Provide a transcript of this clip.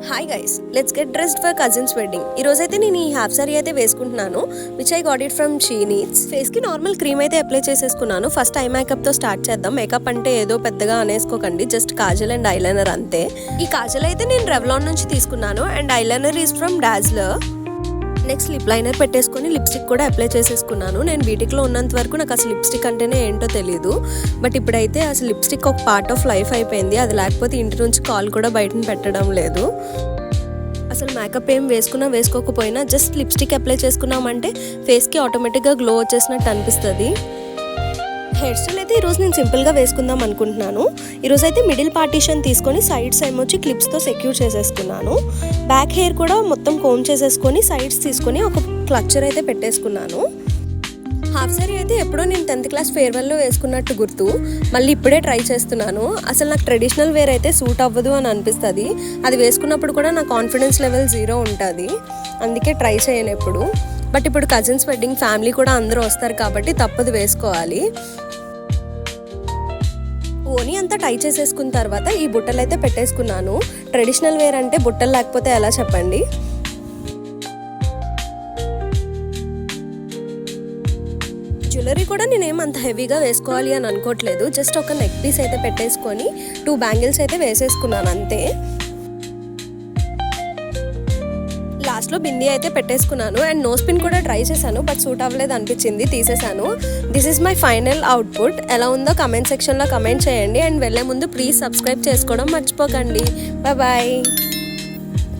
Hi guys, let's get dressed for cousins wedding. ఈ రోజైతే నేను ఈ హాఫ్ సారీ అయితే వేసుకుంటున్నాను, which I got it from she needs. Face కి నార్మల్ క్రీమ్ అయితే అప్లై చేసేసుకున్నాను. ఫస్ట్ ఐ మేకప్ తో స్టార్ట్ చేద్దాం. మేకప్ అంటే ఏదో పెద్దగా అనేసుకోకండి, జస్ట్ కాజల్ అండ్ ఐలైనర్ అంతే. ఈ కాజల్ అయితే నేను రెవ్లాన్ నుంచి తీసుకున్నాను and eyeliner is from dazzler. Next lip liner పెట్టేసుకొని లిప్స్టిక్ కూడా అప్లై చేసేసుకున్నాను. నేను బీటెక్లో ఉన్నంత వరకు నాకు అసలు లిప్స్టిక్ అంటేనే ఏంటో తెలియదు, బట్ ఇప్పుడైతే అసలు లిప్స్టిక్ ఒక పార్ట్ ఆఫ్ లైఫ్ అయిపోయింది. అది లేకపోతే ఇంటి నుంచి కాల్ కూడా బయటను పెట్టడం లేదు. అసలు మేకప్ ఏం వేసుకున్నా వేసుకోకపోయినా జస్ట్ లిప్స్టిక్ అప్లై చేసుకున్నామంటే ఫేస్కి ఆటోమేటిక్గా గ్లో వచ్చేసినట్టు అనిపిస్తుంది. హెయిర్ స్టైల్ అయితే ఈరోజు నేను సింపుల్గా వేసుకుందాం అనుకుంటున్నాను. ఈరోజు అయితే మిడిల్ పార్టీషన్ తీసుకొని సైడ్స్ ఏమొచ్చి క్లిప్స్తో సెక్యూర్ చేసేసుకున్నాను. బ్యాక్ హెయిర్ కూడా మొత్తం కోమ్ చేసేసుకొని సైడ్స్ తీసుకొని ఒక క్లచర్ అయితే పెట్టేసుకున్నాను. హాఫ్ సారీ అయితే ఎప్పుడో నేను 10th క్లాస్ ఫేర్వెల్లో వేసుకున్నట్టు గుర్తు, మళ్ళీ ఇప్పుడే ట్రై చేస్తున్నాను. అసలు నాకు ట్రెడిషనల్ వేర్ అయితే సూట్ అవ్వదు అని అనిపిస్తుంది. అది వేసుకున్నప్పుడు కూడా నా కాన్ఫిడెన్స్ లెవెల్ 0 ఉంటుంది, అందుకే ట్రై చేయను ఎప్పుడు. బట్ ఇప్పుడు కజిన్స్ వెడ్డింగ్, ఫ్యామిలీ కూడా అందరూ వస్తారు కాబట్టి తప్పదు వేసుకోవాలి. ఓని అంతా టై చేసేసుకున్న తర్వాత ఈ బుట్టలు అయితే పెట్టేసుకున్నాను. ట్రెడిషనల్ వేర్ అంటే బుట్టలు లేకపోతే ఎలా చెప్పండి. జ్యువెలరీ కూడా నేనేం అంత హెవీగా వేసుకోవాలి అని అనుకోవట్లేదు. జస్ట్ ఒక నెక్ పీస్ అయితే పెట్టేసుకొని 2 బ్యాంగిల్స్ అయితే వేసేసుకున్నాను అంతే. లాస్ట్లో బిందీ అయితే పెట్టేసుకున్నాను అండ్ నోస్ పిన్ కూడా ట్రై చేశాను, బట్ సూట్ అవ్వలేదు అనిపించింది, తీసేశాను. This is my final output. ఎలా ఉందో కమెంట్ సెక్షన్లో కమెంట్ చేయండి అండ్ వెళ్ళే ముందు ప్లీజ్ సబ్స్క్రైబ్ చేసుకోవడం మర్చిపోకండి. బాయ్.